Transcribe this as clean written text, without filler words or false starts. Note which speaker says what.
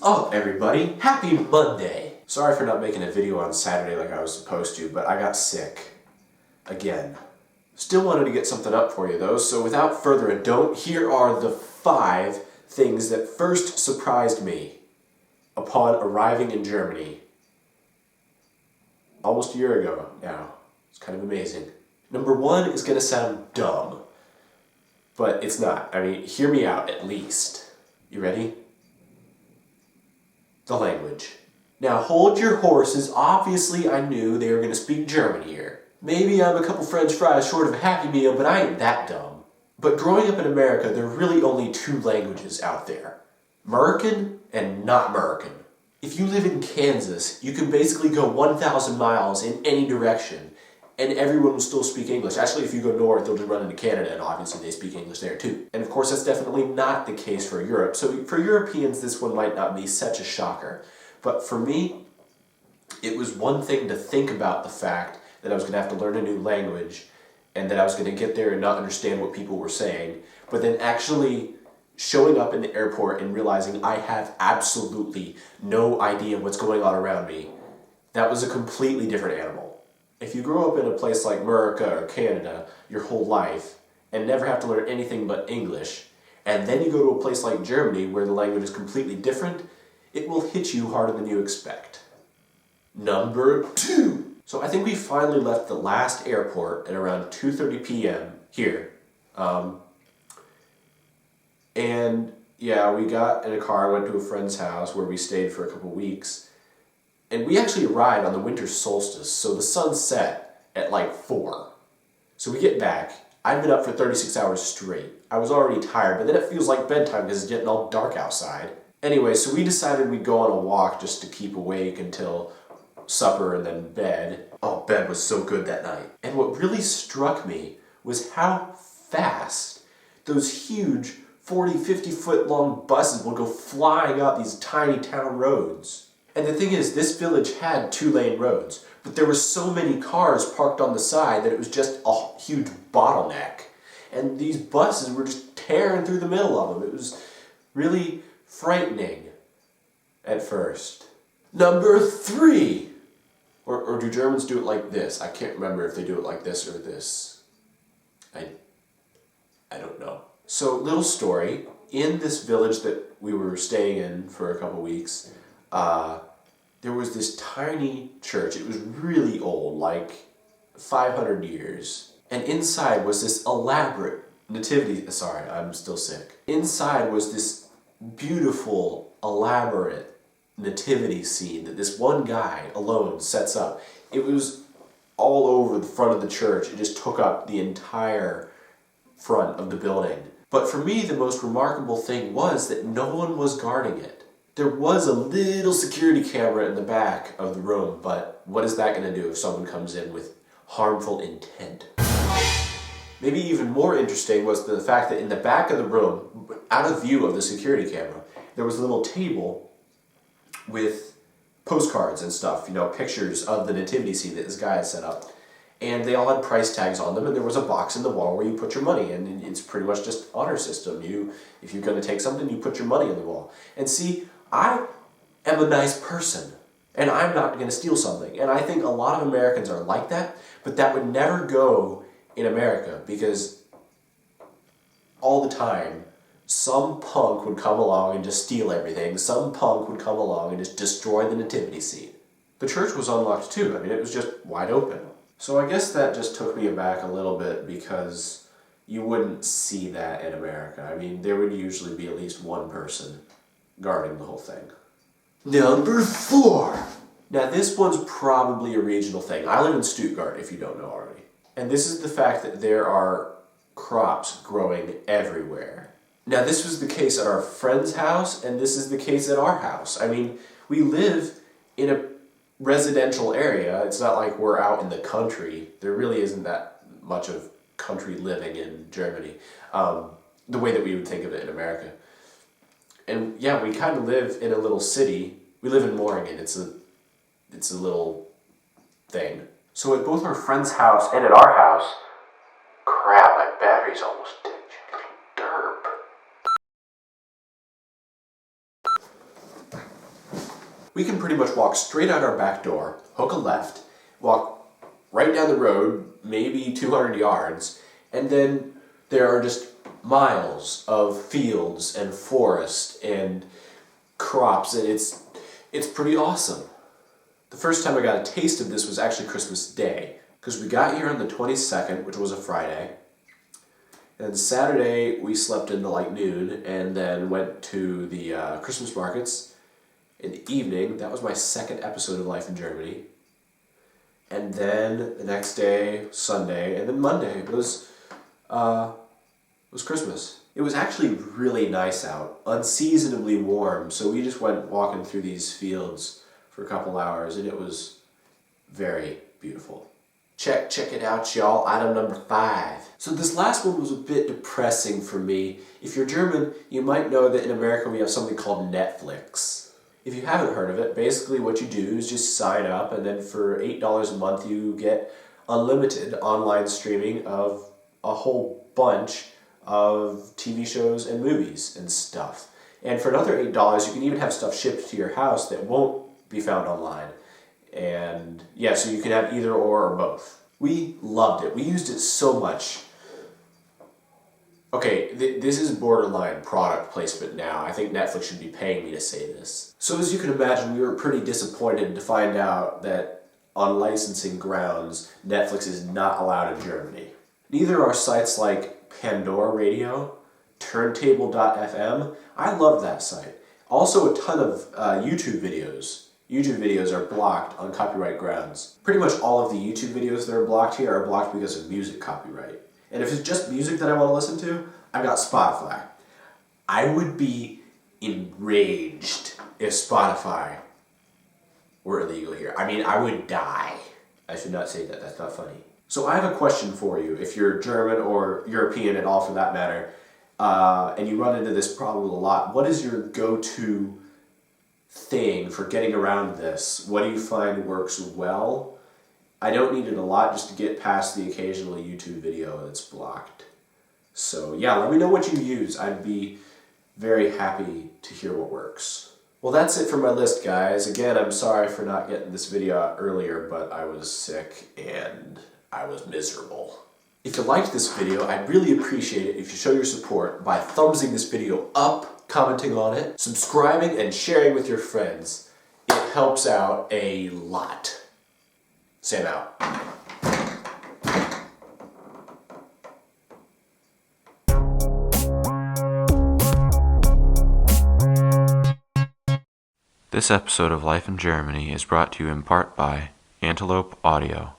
Speaker 1: up, everybody? Happy Monday! Sorry for not making a video on Saturday like I was supposed to, but I got sick. Again. Still wanted to get something up for you though, so without further ado, here are the 5 things that first surprised me upon arriving in Germany. Almost a year ago now. It's kind of amazing. Number 1 is going to sound dumb, but it's not. I mean, hear me out at least. You ready? The language. Now hold your horses. Obviously I knew they were going to speak German here. Maybe I'm a couple French fries short of a Happy Meal, but I ain't that dumb. But growing up in America, there are really only 2 languages out there. American and not American. If you live in Kansas, you can basically go 1,000 miles in any direction, and everyone will still speak English. Actually, if you go north, they'll just run into Canada, and obviously they speak English there too. And of course, that's definitely not the case for Europe. So for Europeans, this one might not be such a shocker. But for me, it was one thing to think about the fact that I was going to have to learn a new language, and that I was going to get there and not understand what people were saying, but then actually showing up in the airport and realizing I have absolutely no idea what's going on around me. That was a completely different animal. If you grow up in a place like America or Canada your whole life and never have to learn anything but English, and then you go to a place like Germany where the language is completely different, it will hit you harder than you expect. Number 2. So I think we finally left the last airport at around 2:30 p.m. here. And yeah, we got in a car, went to a friend's house where we stayed for a couple weeks. And we actually arrived on the winter solstice, so the sun set at like 4. So we get back. I've been up for 36 hours straight. I was already tired, but then it feels like bedtime because it's getting all dark outside. Anyway, so we decided we'd go on a walk just to keep awake until supper and then bed. Oh, bed was so good that night. And what really struck me was how fast those huge 40, 50 foot long buses would go flying up these tiny town roads. And the thing is, this village had 2-lane roads, but there were so many cars parked on the side that it was just a huge bottleneck. And these buses were just tearing through the middle of them. It was really frightening at first. Number 3. Or do Germans do it like this? I can't remember if they do it like this or this. I don't know. So, little story. In this village that we were staying in for a couple weeks, there was this tiny church. It was really old, like 500 years. And inside was this elaborate nativity... Sorry, I'm still sick. Inside was this beautiful, elaborate nativity scene that this one guy alone sets up. It was all over the front of the church. It just took up the entire front of the building. But for me, the most remarkable thing was that no one was guarding it. There was a little security camera in the back of the room, but what is that going to do if someone comes in with harmful intent? Maybe even more interesting was the fact that in the back of the room, out of view of the security camera, there was a little table with postcards and stuff, pictures of the nativity scene that this guy had set up. And they all had price tags on them, and there was a box in the wall where you put your money, and it's pretty much just honor system. If you're going to take something, you put your money in the wall. And see, I am a nice person, and I'm not going to steal something. And I think a lot of Americans are like that, but that would never go in America, because all the time, some punk would come along and just steal everything. Some punk would come along and just destroy the nativity scene. The church was unlocked too. I mean, it was just wide open. So I guess that just took me aback a little bit, because you wouldn't see that in America. I mean, there would usually be at least one person guarding the whole thing. Number 4. Now this one's probably a regional thing. I live in Stuttgart, if you don't know already. And this is the fact that there are crops growing everywhere. Now this was the case at our friend's house, and this is the case at our house. I mean, we live in a residential area. It's not like we're out in the country. There really isn't that much of country living in Germany, the way that we would think of it in America. And yeah, we kind of live in a little city. We live in Morgan. It's a little thing. So at both our friend's house and at our house, crap, my battery's almost dead. Derp. We can pretty much walk straight out our back door, hook a left, walk right down the road, maybe 200 yards, and then there are just miles of fields and forest and crops, and it's pretty awesome. The first time I got a taste of this was actually Christmas Day, because we got here on the 22nd, which was a Friday, and Saturday we slept into like noon and then went to the Christmas markets in the evening. That was my second episode of Life in Germany. And then the next day, Sunday, and then Monday was Christmas. It was actually really nice out, unseasonably warm, so we just went walking through these fields for a couple hours, and it was very beautiful. Check it out, y'all. Item number 5. So this last one was a bit depressing for me. If you're German, you might know that in America we have something called Netflix. If you haven't heard of it, basically what you do is just sign up, and then for $8 a month you get unlimited online streaming of a whole bunch of TV shows and movies and stuff. And for another $8 you can even have stuff shipped to your house that won't be found online. And yeah, so you can have either or both. We loved it. We used it so much. Okay, this is borderline product placement now. I think Netflix should be paying me to say this. So as you can imagine, we were pretty disappointed to find out that on licensing grounds, Netflix is not allowed in Germany. Neither are sites like Pandora Radio, Turntable.fm. I love that site. Also a ton of YouTube videos. YouTube videos are blocked on copyright grounds. Pretty much all of the YouTube videos that are blocked here are blocked because of music copyright. And if it's just music that I want to listen to, I've got Spotify. I would be enraged if Spotify were illegal here. I mean, I would die. I should not say that. That's not funny. So I have a question for you. If you're German or European at all for that matter, and you run into this problem a lot, what is your go-to thing for getting around this? What do you find works well? I don't need it a lot just to get past the occasional YouTube video that's blocked. So yeah, let me know what you use. I'd be very happy to hear what works. Well, that's it for my list, guys. Again, I'm sorry for not getting this video out earlier, but I was sick and I was miserable. If you liked this video, I'd really appreciate it if you show your support by thumbsing this video up, commenting on it, subscribing, and sharing with your friends. It helps out a lot. Sam out. This episode of Life in Germany is brought to you in part by Antelope Audio.